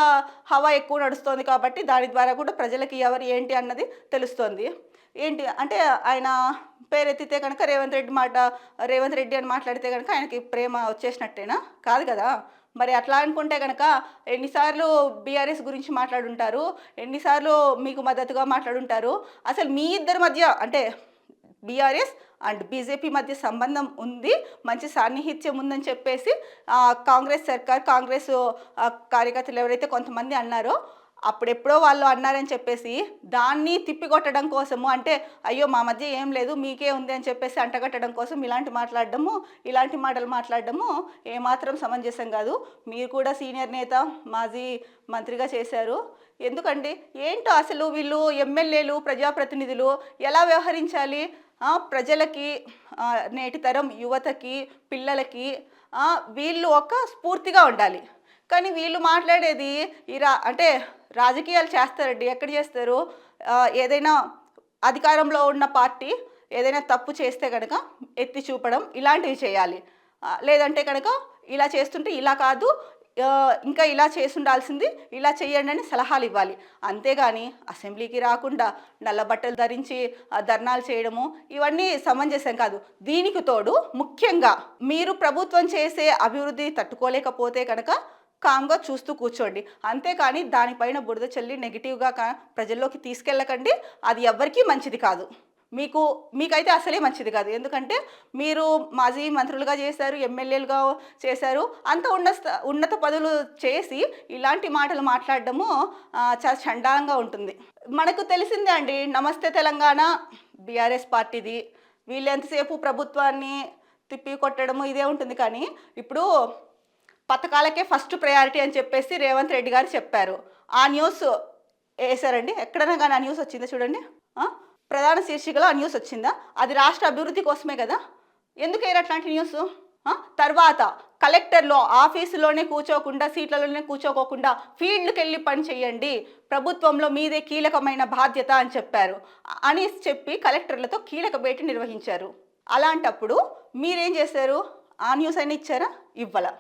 హవా ఎక్కువ నడుస్తోంది కాబట్టి దాని ద్వారా కూడా ప్రజలకి ఎవరు ఏంటి అన్నది తెలుస్తోంది. ఏంటి అంటే ఆయన పేరెత్తితే కనుక రేవంత్ రెడ్డి అని మాట్లాడితే కనుక ఆయనకి ప్రేమ వచ్చేసినట్టేనా? కాదు కదా. మరి అట్లా అనుకుంటే కనుక ఎన్నిసార్లు బీఆర్ఎస్ గురించి మాట్లాడుంటారు, ఎన్నిసార్లు మీకు మద్దతుగా మాట్లాడుంటారు. అసలు మీ ఇద్దరి మధ్య అంటే బీఆర్ఎస్ అండ్ బీజేపీ మధ్య సంబంధం ఉంది, మంచి సాన్నిహిత్యం ఉందని చెప్పేసి కాంగ్రెస్ కార్యకర్తలు ఎవరైతే కొంతమంది అన్నారో, అప్పుడెప్పుడో వాళ్ళు అన్నారని చెప్పేసి దాన్ని తిప్పికొట్టడం కోసము, అంటే అయ్యో మా మధ్య ఏం లేదు మీకే ఉంది అని చెప్పేసి అంటగట్టడం కోసం ఇలాంటి మాటలు మాట్లాడడము ఏమాత్రం సమంజసం కాదు. మీరు కూడా సీనియర్ నేత, మాజీ మంత్రిగా చేశారు. ఎందుకండి ఏంటో అసలు వీళ్ళు ఎమ్మెల్యేలు, ప్రజాప్రతినిధులు ఎలా వ్యవహరించాలి? ప్రజలకి, నేటి తరం యువతకి, పిల్లలకి వీళ్ళు ఒక స్ఫూర్తిగా ఉండాలి. కానీ వీళ్ళు మాట్లాడేది అంటే రాజకీయాలు చేస్తారండి. ఎక్కడ చేస్తారు? ఏదైనా అధికారంలో ఉన్న పార్టీ ఏదైనా తప్పు చేస్తే కనుక ఎత్తి చూపడం ఇలాంటివి చేయాలి. లేదంటే కనుక ఇలా చేస్తుంటే ఇలా కాదు, ఇంకా ఇలా చేసి ఉండాల్సింది, ఇలా చేయండి అని సలహాలు ఇవ్వాలి. అంతేగాని అసెంబ్లీకి రాకుండా నల్ల బట్టలు ధరించి ధర్నాలు చేయడము ఇవన్నీ సమంజసం కాదు. దీనికి తోడు ముఖ్యంగా మీరు ప్రభుత్వం చేసే అభివృద్ధి తట్టుకోలేకపోతే కనుక కామ్గా చూస్తూ కూర్చోండి. అంతేకాని దానిపైన బురద చల్లి నెగిటివ్గా ప్రజల్లోకి తీసుకెళ్ళకండి. అది ఎవ్వరికీ మంచిది కాదు. మీకైతే అసలే మంచిది కాదు. ఎందుకంటే మీరు మాజీ మంత్రులుగా చేశారు, ఎమ్మెల్యేలుగా చేశారు, అంత ఉన్నత పదవులు చేసి ఇలాంటి మాటలు మాట్లాడడము చాలా చండాలంగా ఉంటుంది. మనకు తెలిసిందే అండి, నమస్తే తెలంగాణ బీఆర్ఎస్ పార్టీది. వీళ్ళు ఎంతసేపు ప్రభుత్వాన్ని తిప్పి కొట్టడము ఇదే ఉంటుంది. కానీ ఇప్పుడు పథకాలకే ఫస్ట్ ప్రయారిటీ అని చెప్పేసి రేవంత్ రెడ్డి గారు చెప్పారు. ఆ న్యూస్ వేశారండి. ఎక్కడైనా కానీ ఆ న్యూస్ వచ్చిందా చూడండి. ప్రధాన శీర్షికలో ఆ న్యూస్ వచ్చిందా? అది రాష్ట్ర అభివృద్ధి కోసమే కదా. ఎందుకు వేయరు అట్లాంటి న్యూస్? తర్వాత కలెక్టర్లో ఆఫీసులోనే కూర్చోకుండా, సీట్లలోనే కూర్చోకోకుండా ఫీల్డ్కి వెళ్ళి పని చేయండి, ప్రభుత్వంలో మీదే కీలకమైన బాధ్యత అని చెప్పి కలెక్టర్లతో కీలక భేటీ నిర్వహించారు. అలాంటప్పుడు మీరేం చేశారు? ఆ న్యూస్ అయినా ఇచ్చారా? ఇవ్వాల.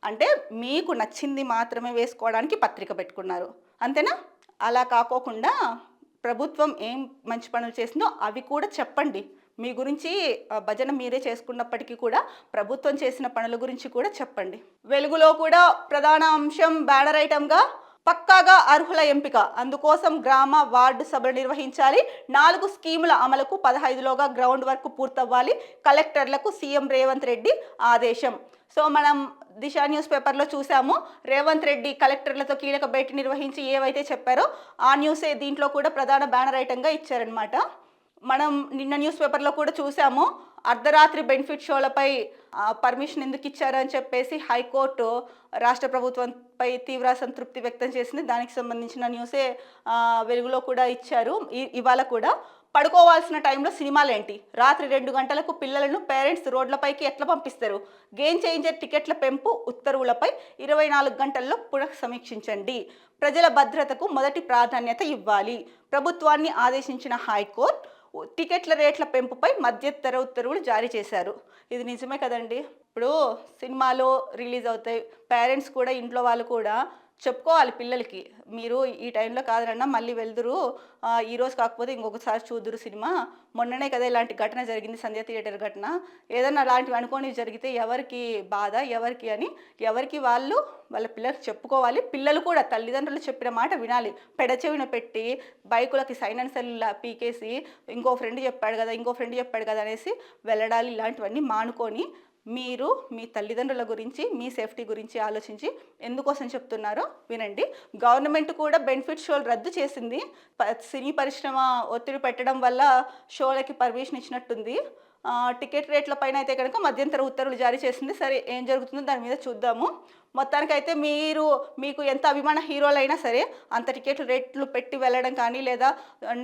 అంటే మీకు నచ్చింది మాత్రమే వేసుకోవడానికి పత్రిక పెట్టుకున్నారు, అంతేనా? అలా కాకోకుండా ప్రభుత్వం ఏం మంచి పనులు చేసిందో అవి కూడా చెప్పండి. మీ గురించి భజన మీరే చేసుకున్నప్పటికీ కూడా ప్రభుత్వం చేసిన పనుల గురించి కూడా చెప్పండి. వెలుగులో కూడా ప్రధాన అంశం బ్యానర్ ఐటమ్గా పక్కాగా అర్హుల ఎంపిక, అందుకోసం గ్రామ వార్డు సభలు నిర్వహించాలి, 4 స్కీముల అమలుకు 15లోగా గ్రౌండ్ వర్క్ పూర్తవ్వాలి, కలెక్టర్లకు సీఎం రేవంత్ రెడ్డి ఆదేశం. సో మనం దిశ న్యూస్ పేపర్లో చూసాము, రేవంత్ రెడ్డి కలెక్టర్లతో కీలక భేటీ నిర్వహించి ఏవైతే చెప్పారో ఆ న్యూసే దీంట్లో కూడా ప్రధాన బ్యానర్ ఐటంగా ఇచ్చారనమాట. మనం నిన్న న్యూస్ పేపర్లో కూడా చూసాము, అర్ధరాత్రి బెనిఫిట్ షోలపై పర్మిషన్ ఎందుకు ఇచ్చారని చెప్పేసి హైకోర్టు రాష్ట్ర ప్రభుత్వంపై తీవ్ర సంతృప్తి వ్యక్తం చేసింది. దానికి సంబంధించిన న్యూసే వెలుగులో కూడా ఇచ్చారు. ఇవాళ కూడా పడుకోవాల్సిన టైంలో సినిమాలేంటి, రాత్రి 2 గంటలకు పిల్లలను పేరెంట్స్ రోడ్లపైకి ఎట్లా పంపిస్తారు, గేమ్ చేంజర్ టికెట్ల పెంపు ఉత్తర్వులపై 24 గంటల్లో పునఃసమీక్షించండి, ప్రజల భద్రతకు మొదటి ప్రాధాన్యత ఇవ్వాలి, ప్రభుత్వాన్ని ఆదేశించిన హైకోర్టు, టికెట్ల రేట్ల పెంపుపై మధ్యంతర ఉత్తర్వులు జారీ చేశారు. ఇది నిజమే కదండి. ఇప్పుడు సినిమాలు రిలీజ్ అవుతాయి, పేరెంట్స్ కూడా ఇంట్లో వాళ్ళు కూడా చెప్పుకోవాలి పిల్లలకి, మీరు ఈ టైంలో కాదనన్నా మళ్ళీ వెళ్దురు, ఈరోజు కాకపోతే ఇంకొకసారి చూద్దురు సినిమా, మొన్ననే కదా ఇలాంటి ఘటన జరిగింది సంధ్య థియేటర్ ఘటన, ఏదన్నా అలాంటివి అనుకోని జరిగితే ఎవరికి బాధ ఎవరికి అని ఎవరికి వాళ్ళు వాళ్ళ పిల్లలకు చెప్పుకోవాలి. పిల్లలు కూడా తల్లిదండ్రులు చెప్పిన మాట వినాలి. పెడచెవిన పెట్టి బైకులకి సైలెన్సర్లు పీకేసి ఇంకో ఫ్రెండ్ చెప్పాడు కదా అనేసి వెళ్ళడాలి. ఇలాంటివన్నీ మానుకొని మీరు మీ తల్లిదండ్రుల గురించి మీ సేఫ్టీ గురించి ఆలోచించి ఎందుకోసం చెప్తున్నారో వినండి. గవర్నమెంట్ కూడా బెనిఫిట్ షోలు రద్దు చేసింది. సినీ పరిశ్రమ ఒత్తిడి పెట్టడం వల్ల షోలకి పర్మిషన్ ఇచ్చినట్టుంది. టికెట్ రేట్ల పైన అయితే కనుక మధ్యంతర ఉత్తర్వులు జారీ చేసింది. సరే ఏం జరుగుతుందో దాని మీద చూద్దాము. మొత్తానికైతే మీకు ఎంత అభిమాన హీరోలైనా సరే అంత టికెట్లు రేట్లు పెట్టి వెళ్ళడం కానీ లేదా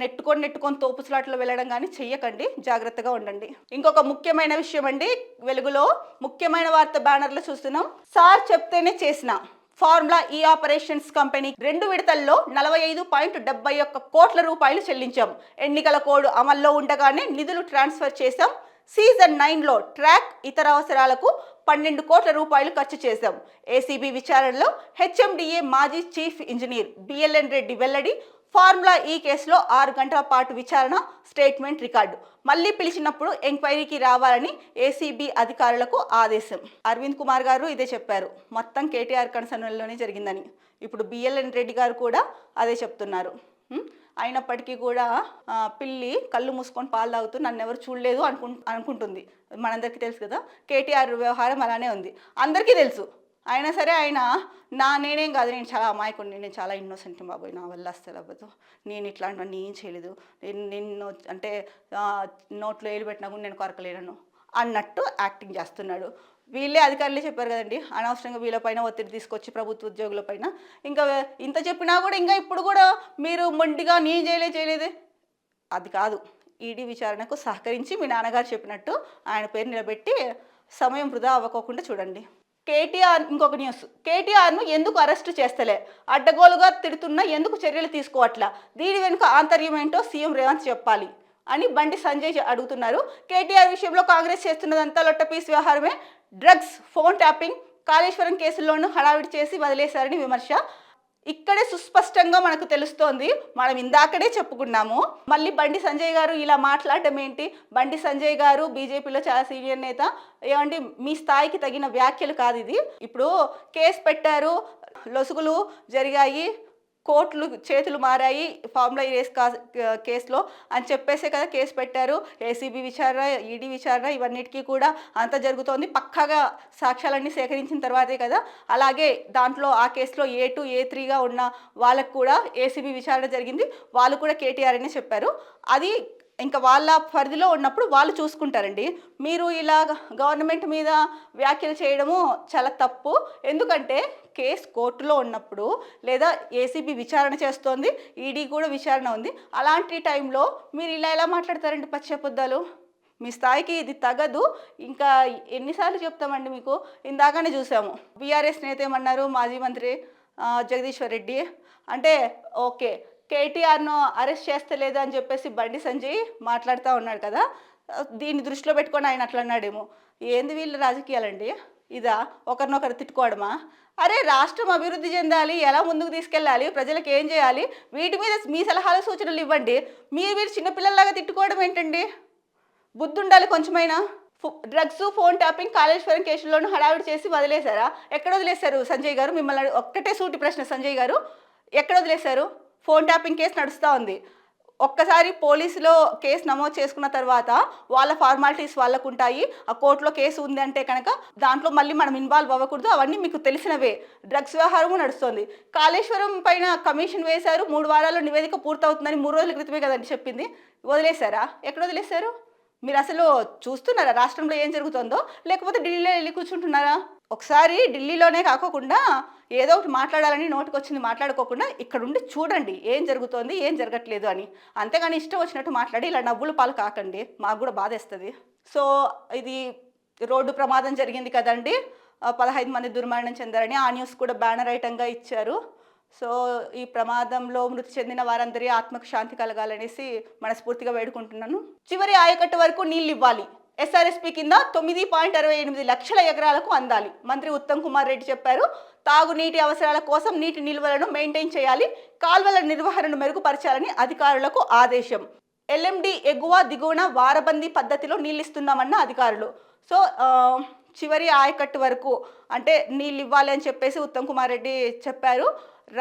నెట్టుకొని తోపుస్లాట్లో వెళ్ళడం కానీ చెయ్యకండి, జాగ్రత్తగా ఉండండి. ఇంకొక ముఖ్యమైన విషయం అండి, వెలుగులో ముఖ్యమైన వార్త బ్యానర్లో చూస్తున్నాం. సార్ చెప్తేనే చేసిన ఫార్ములా ఈ ఆపరేషన్స్ కంపెనీ 2 విడతల్లో 45.71 కోట్ల రూపాయలు చెల్లించాం. ఎన్నికల కోడ్ అమల్లో ఉండగానే నిధులు ట్రాన్స్ఫర్ చేశాం. సీజన్ 9లో ట్రాక్ ఇతర అవసరాలకు 12 కోట్ల రూపాయలు ఖర్చు చేశాం. ఏసీబీ విచారణలో హెచ్ఎండిఏ మాజీ చీఫ్ ఇంజనీర్ బిఎల్ఎన్ రెడ్డి వెల్లడి. ఫార్ములా ఈ కేసులో 6 గంటల పాటు విచారణ, స్టేట్మెంట్ రికార్డు. మళ్ళీ పిలిచినప్పుడు ఎంక్వైరీకి రావాలని ఏసీబీ అధికారులకు ఆదేశం. అరవింద్ కుమార్ గారు ఇదే చెప్పారు, మొత్తం కేటీఆర్ కన్సర్న్లోనే జరిగిందని. ఇప్పుడు బిఎల్ఎన్ రెడ్డి గారు కూడా అదే చెప్తున్నారు. అయినప్పటికీ కూడా పిల్లి కళ్ళు మూసుకొని పాలు తాగుతూ నన్ను ఎవరు చూడలేదు అనుకుంటుంది. మనందరికీ తెలుసు కదా, కేటీఆర్ వ్యవహారం అలానే ఉంది, అందరికీ తెలుసు. అయినా సరే ఆయన నేనేం కాదు, నేను చాలా అమాయకుడిని, నేను చాలా ఇన్నోసెంట్ బాబోయ్, నా వల్ల అస్సలు అవ్వదు, నేను ఇట్లాంటివన్నీ ఏం చేయలేదు, నేను అంటే నోట్లో ఏలు పెట్టినా కూడా నేను కొరకలేను అన్నట్టు యాక్టింగ్ చేస్తున్నాడు. వీళ్ళే అధికారులే చెప్పారు కదండి, అనవసరంగా వీళ్ళపైన ఒత్తిడి తీసుకొచ్చి ప్రభుత్వ ఉద్యోగుల పైన. ఇంకా ఇంత చెప్పినా కూడా ఇంకా ఇప్పుడు కూడా మీరు మొండిగా నేను చేయలేదు, అది కాదు. ఈడీ విచారణకు సహకరించి మీ నాన్నగారు చెప్పినట్టు ఆయన పేరు నిలబెట్టి సమయం వృధా అవ్వకోకుండా చూడండి. ఇంకొక న్యూస్, కేటీఆర్ను ఎందుకు అరెస్టు చేస్తలే, అడ్డగోలుగా తిడుతున్నా ఎందుకు చర్యలు తీసుకోవట్లా, దీని వెనుక ఆంతర్యం ఏంటో సీఎం రేవంత్ చెప్పాలి అని బండి సంజయ్ అడుగుతున్నారు. కేటీఆర్ విషయంలో కాంగ్రెస్ చేస్తున్నదంతా లొట్టపీస్ వ్యవహారమే, డ్రగ్స్, ఫోన్ ట్యాపింగ్, కాళేశ్వరం కేసుల్లోనూ హడావిడి చేసి వదిలేశారని విమర్శ. ఇక్కడే సుస్పష్టంగా మనకు తెలుస్తోంది, మనం ఇందాకడే చెప్పుకున్నాము. మళ్ళీ బండి సంజయ్ గారు ఇలా మాట్లాడటం ఏంటి? బండి సంజయ్ గారు బీజేపీలో చాలా సీనియర్ నేత, ఏమంటే మీ స్థాయికి తగిన వ్యాఖ్యలు కాదు ఇది. ఇప్పుడు కేసు పెట్టారు, లొసుగులు జరిగాయి, కోర్టులు చేతులు మారాయి ఫార్ములా ఈ రేస్ కేసులో అని చెప్పేసే కదా కేసు పెట్టారు. ఏసీబీ విచారణ, ఈడీ విచారణ, ఇవన్నిటికీ కూడా అంత జరుగుతోంది. పక్కాగా సాక్ష్యాలన్నీ సేకరించిన తర్వాతే కదా. అలాగే దాంట్లో ఆ కేసులో A2, A3గా ఉన్న వాళ్ళకు కూడా ఏసీబీ విచారణ జరిగింది, వాళ్ళు కూడా కేటీఆర్ అనే చెప్పారు. అది ఇంకా వాళ్ళ పరిధిలో ఉన్నప్పుడు వాళ్ళు చూసుకుంటారండి. మీరు ఇలా గవర్నమెంట్ మీద వ్యాఖ్యలు చేయడము చాలా తప్పు. ఎందుకంటే కేసు కోర్టులో ఉన్నప్పుడు లేదా ఏసీబీ విచారణ చేస్తోంది, ఈడీ కూడా విచారణ ఉంది, అలాంటి టైంలో మీరు ఇలా ఎలా మాట్లాడతారండి పచ్చబద్దాలు? మీ స్థాయికి ఇది తగదు. ఇంకా ఎన్నిసార్లు చెప్తామండి మీకు? ఇందాకనే చూసాము, బీఆర్ఎస్ నేత ఏమన్నారు, మాజీ మంత్రి జగదీశ్వర్ రెడ్డి అంటే ఓకే కేటీఆర్ను అరెస్ట్ చేస్తలేదు అని చెప్పేసి బండి సంజయ్ మాట్లాడుతూ ఉన్నాడు కదా, దీన్ని దృష్టిలో పెట్టుకొని ఆయన అట్లా అన్నాడేమో. ఏంది వీళ్ళు రాజకీయాలండి? ఇదా ఒకరినొకరు తిట్టుకోవడమా? అరే రాష్ట్రం అభివృద్ధి చెందాలి, ఎలా ముందుకు తీసుకెళ్ళాలి, ప్రజలకు ఏం చేయాలి, వీటి మీద మీ సలహాలు సూచనలు ఇవ్వండి. మీరు చిన్నపిల్లల్లాగా తిట్టుకోవడం ఏంటండి? బుద్ధి ఉండాలి కొంచెమైనా. డ్రగ్స్, ఫోన్ ట్యాపింగ్, కాళేశ్వరం కేసుల్లోనూ హడావిడి చేసి వదిలేశారా? ఎక్కడ వదిలేశారు సంజయ్ గారు? మిమ్మల్ని ఒక్కటే సూటి ప్రశ్న సంజయ్ గారు, ఎక్కడ వదిలేశారు? ఫోన్ ట్యాపింగ్ కేసు నడుస్తూ ఉంది. ఒక్కసారి పోలీసులో కేసు నమోదు చేసుకున్న తర్వాత వాళ్ళ ఫార్మాలిటీస్ వాళ్ళకు ఉంటాయి. ఆ కోర్టులో కేసు ఉంది అంటే కనుక దాంట్లో మళ్ళీ మనం ఇన్వాల్వ్ అవ్వకూడదు, అవన్నీ మీకు తెలిసినవే. డ్రగ్స్ వ్యవహారము నడుస్తుంది. కాళేశ్వరం పైన కమిషన్ వేశారు, 3 వారాల్లో నివేదిక పూర్తవుతుందని 3 రోజుల క్రితమే కదండి చెప్పింది. వదిలేశారా? ఎక్కడ వదిలేశారు? మీరు అసలు చూస్తున్నారా రాష్ట్రంలో ఏం జరుగుతుందో, లేకపోతే ఢిల్లీలో వెళ్ళి కూర్చుంటున్నారా? ఒకసారి ఢిల్లీలోనే కాకోకుండా ఏదో ఒకటి మాట్లాడాలని నోటికి వచ్చింది మాట్లాడుకోకుండా ఇక్కడుండి చూడండి ఏం జరుగుతోంది, ఏం జరగట్లేదు అని. అంతేగాని ఇష్టం వచ్చినట్టు మాట్లాడి ఇలా నవ్వుల పాలు కాకండి, మాకు కూడా బాధేస్తుంది. సో ఇది రోడ్డు ప్రమాదం జరిగింది కదండి, 15 మంది దుర్మరణం చెందారని ఆ న్యూస్ కూడా బ్యానర్ ఐటంగా ఇచ్చారు. సో ఈ ప్రమాదంలో మృతి చెందిన వారందరి ఆత్మకు శాంతి కలగాలనేసి మనస్ఫూర్తిగా వేడుకుంటున్నాను. చివరి ఆయకట్టు వరకు నీళ్ళు ఇవ్వాలి. ఎస్ఆర్ఎస్పీ కింద 9.68 లక్షల ఎకరాలకు అందాలి. మంత్రి ఉత్తమ్ కుమార్ రెడ్డి చెప్పారు. తాగునీటి అవసరాల కోసం నీటి నిల్వలను మెయింటైన్ చేయాలి. కాల్వల నిర్వహణను మెరుగుపరచాలని అధికారులకు ఆదేశం. ఎల్ఎండి ఎగువ దిగువన వారబందీ పద్ధతిలో నీళ్ళిస్తున్నామన్న అధికారులు. సో చివరి ఆయకట్టు వరకు అంటే నీళ్ళు ఇవ్వాలి అని చెప్పేసి ఉత్తమ్ కుమార్ రెడ్డి చెప్పారు.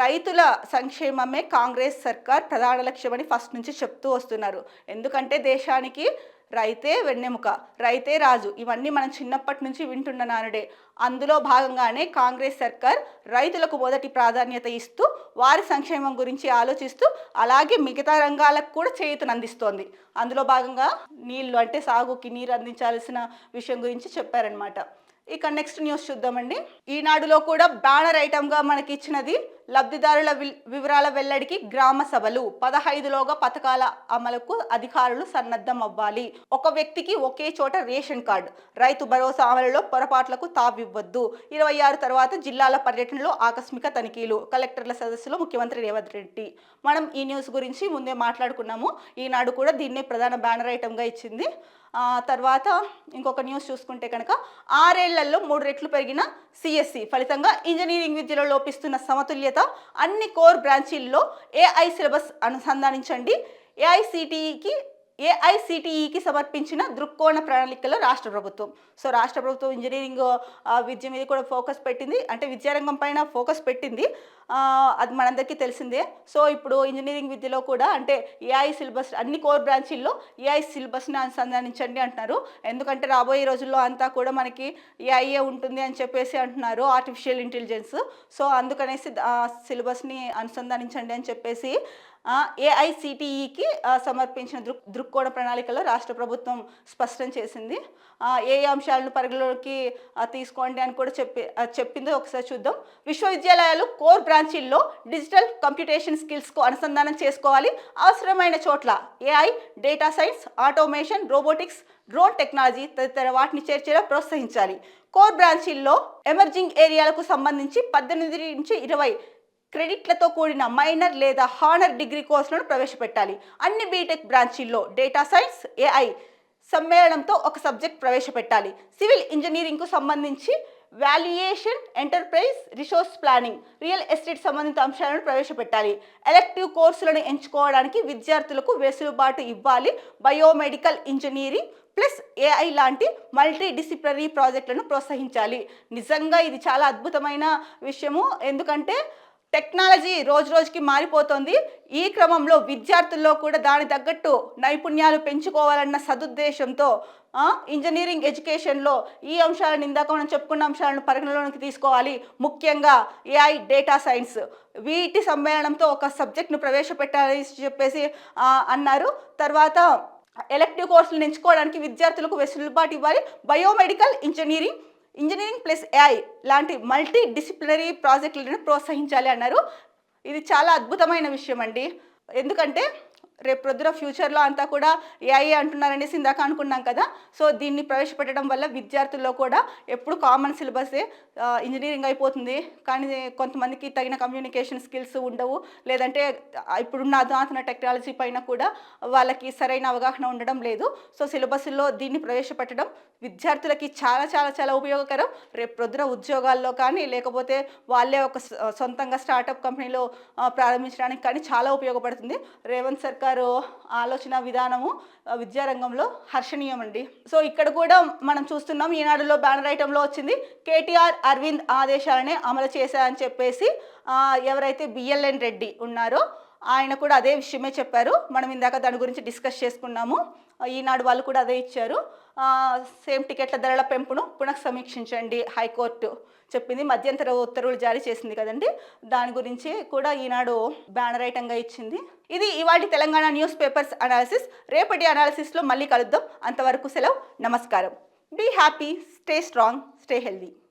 రైతుల సంక్షేమమే కాంగ్రెస్ సర్కార్ ప్రధాన లక్ష్యమని ఫస్ట్ నుంచి చెప్తూ వస్తున్నారు. ఎందుకంటే దేశానికి రైతే వెన్నెముక, రైతే రాజు, ఇవన్నీ మనం చిన్నప్పటి నుంచి వింటున్న నానుడే. అందులో భాగంగానే కాంగ్రెస్ సర్కార్ రైతులకు మొదటి ప్రాధాన్యత ఇస్తూ వారి సంక్షేమం గురించి ఆలోచిస్తూ అలాగే మిగతా రంగాలకు కూడా చేయూతనందిస్తోంది. అందులో భాగంగా నీళ్లు అంటే సాగుకి నీరు అందించాల్సిన విషయం గురించి చెప్పారనమాట. ఇక నెక్స్ట్ న్యూస్ చూద్దామండి. ఈనాడులో కూడా బ్యానర్ ఐటమ్గా మనకి ఇచ్చినది లబ్ధిదారుల వివరాల వెల్లడికి గ్రామ సభలు. 15లోగా పథకాల అమలుకు అధికారులు సన్నద్ధం అవ్వాలి. ఒక వ్యక్తికి ఒకే చోట రేషన్ కార్డు. రైతు భరోసా అమలులో పొరపాట్లకు తావివ్వద్దు. 26 తర్వాత జిల్లాల పర్యటనలో ఆకస్మిక తనిఖీలు. కలెక్టర్ల సదస్సులో ముఖ్యమంత్రి రేవంత్ రెడ్డి. మనం ఈ న్యూస్ గురించి ముందే మాట్లాడుకున్నాము. ఈనాడు కూడా దీన్నే ప్రధాన బ్యానర్ ఐటమ్గా ఇచ్చింది. తర్వాత ఇంకొక న్యూస్ చూసుకుంటే కనుక 6 ఏళ్లలో 3 రెట్లు పెరిగిన సిఎస్సి ఫలితంగా ఇంజనీరింగ్ విద్యలో లోపిస్తున్న సమతుల్యత. అన్ని కోర్ బ్రాంచీల్లో ఏఐ సిలబస్ అనుసంధానించండి. ఏఐసిటిఈకి సమర్పించిన దృక్కోణ ప్రణాళికలో రాష్ట్ర ప్రభుత్వం. సో రాష్ట్ర ప్రభుత్వం ఇంజనీరింగ్ విద్య మీద కూడా ఫోకస్ పెట్టింది, అంటే విద్యారంగం పైన ఫోకస్ పెట్టింది. అది మనందరికీ తెలిసిందే. సో ఇప్పుడు ఇంజనీరింగ్ విద్యలో కూడా అంటే ఏఐ సిలబస్ అన్ని కోర్ బ్రాంచీల్లో ఏఐ సిలబస్ని అనుసంధానించండి అంటున్నారు. ఎందుకంటే రాబోయే రోజుల్లో అంతా కూడా మనకి ఏఐఏ ఉంటుంది అని చెప్పేసి అంటున్నారు, ఆర్టిఫిషియల్ ఇంటెలిజెన్స్. సో అందుకనేసి సిలబస్ని అనుసంధానించండి అని చెప్పేసి ఏఐసిటిఈకి సమర్పించిన దృక్కోణ ప్రణాళికలో రాష్ట్ర ప్రభుత్వం స్పష్టం చేసింది. ఏ అంశాలను పరిగణలోకి తీసుకోండి అని కూడా చెప్పిందో ఒకసారి చూద్దాం. విశ్వవిద్యాలయాలు కోర్ బ్రాంచీల్లో డిజిటల్ కంప్యూటేషన్ స్కిల్స్కు అనుసంధానం చేసుకోవాలి. అవసరమైన చోట్ల AI, data science, automation, robotics, drone technology తదితర వాటిని చేర్చేలా ప్రోత్సహించాలి. కోర్ బ్రాంచీల్లో ఎమర్జింగ్ ఏరియాలకు సంబంధించి 18 నుంచి 20 క్రెడిట్లతో కూడిన మైనర్ లేదా హానర్ డిగ్రీ కోర్సులను ప్రవేశపెట్టాలి. అన్ని బీటెక్ బ్రాంచీల్లో డేటా సైన్స్, ఏఐ సమ్మేళనంతో ఒక సబ్జెక్ట్ ప్రవేశపెట్టాలి. సివిల్ ఇంజనీరింగ్కు సంబంధించి valuation, enterprise, resource planning, real estate సంబంధిత అంశాలను ప్రవేశపెట్టాలి. ఎలెక్టివ్ కోర్సులను ఎంచుకోవడానికి విద్యార్థులకు వెసులుబాటు ఇవ్వాలి. బయోమెడికల్ ఇంజనీరింగ్ ప్లస్ ఏఐ లాంటి మల్టీ డిసిప్లినరీ ప్రాజెక్టులను ప్రోత్సహించాలి. నిజంగా ఇది చాలా అద్భుతమైన విషయము. ఎందుకంటే టెక్నాలజీ రోజు రోజుకి మారిపోతుంది. ఈ క్రమంలో విద్యార్థుల్లో కూడా దాని తగ్గట్టు నైపుణ్యాలు పెంచుకోవాలన్న సదుద్దేశంతో ఇంజనీరింగ్ ఎడ్యుకేషన్లో ఈ అంశాలను, ఇందాక మనం చెప్పుకున్న అంశాలను పరిగణలోకి తీసుకోవాలి. ముఖ్యంగా ఏఐ, డేటా సైన్స్ వీటి సమ్మేళనంతో ఒక సబ్జెక్ట్ను ప్రవేశపెట్టాలని చెప్పేసి అన్నారు. తర్వాత ఎలెక్టివ్ కోర్సులను ఎంచుకోవడానికి విద్యార్థులకు వెసులుబాటు ఇవ్వాలి. బయోమెడికల్ ఇంజనీరింగ్ ప్లస్ ఏఐ లాంటి మల్టీ డిసిప్లినరీ ప్రాజెక్టులను ప్రోత్సహించాలి అన్నారు. ఇది చాలా అద్భుతమైన విషయం అండి. ఎందుకంటే రేపు ప్రొద్దున ఫ్యూచర్లో అంతా కూడా ఏఐ అంటున్నారనేసి ఇందాక అనుకున్నాం కదా. సో దీన్ని ప్రవేశపెట్టడం వల్ల విద్యార్థుల్లో కూడా ఎప్పుడు కామన్ సిలబసే ఇంజనీరింగ్ అయిపోతుంది, కానీ కొంతమందికి తగిన కమ్యూనికేషన్ స్కిల్స్ ఉండవు, లేదంటే ఇప్పుడున్న అధునాతన టెక్నాలజీ పైన కూడా వాళ్ళకి సరైన అవగాహన ఉండడం లేదు. సో సిలబస్లో దీన్ని ప్రవేశపెట్టడం విద్యార్థులకి చాలా చాలా చాలా ఉపయోగకరం. రేపు ప్రొద్దున ఉద్యోగాల్లో కానీ లేకపోతే వాళ్ళే ఒక సొంతంగా స్టార్టప్ కంపెనీలో ప్రారంభించడానికి కానీ చాలా ఉపయోగపడుతుంది. రేవంత్ సర్కార్ ఆలోచన విధానము విద్యారంగంలో హర్షణీయం అండి. సో ఇక్కడ కూడా మనం చూస్తున్నాం, ఈనాడులో బ్యానర్ ఐటంలో వచ్చింది కేటీఆర్, అరవింద్ ఆదేశాలనే అమలు చేశారని చెప్పేసి ఎవరైతే బిఎల్ఎన్ రెడ్డి ఉన్నారో ఆయన కూడా అదే విషయమే చెప్పారు. మనం ఇందాక దాని గురించి డిస్కస్ చేసుకున్నాము. ఈనాడు వాళ్ళు కూడా అదే ఇచ్చారు. సేమ్ టికెట్ల ధరల పెంపును పునఃసమీక్షించండి హైకోర్టు చెప్పింది. మధ్యంతర ఉత్తర్వులు జారీ చేసింది కదండి, దాని గురించి కూడా ఈనాడు బ్యానర్ ఐటంగా ఇచ్చింది. ఇది ఇవాళ తెలంగాణ న్యూస్ పేపర్స్ అనాలిసిస్. రేపటి అనాలిసిస్లో మళ్ళీ కలుద్దాం. అంతవరకు సెలవు, నమస్కారం. Be happy, stay strong, stay healthy.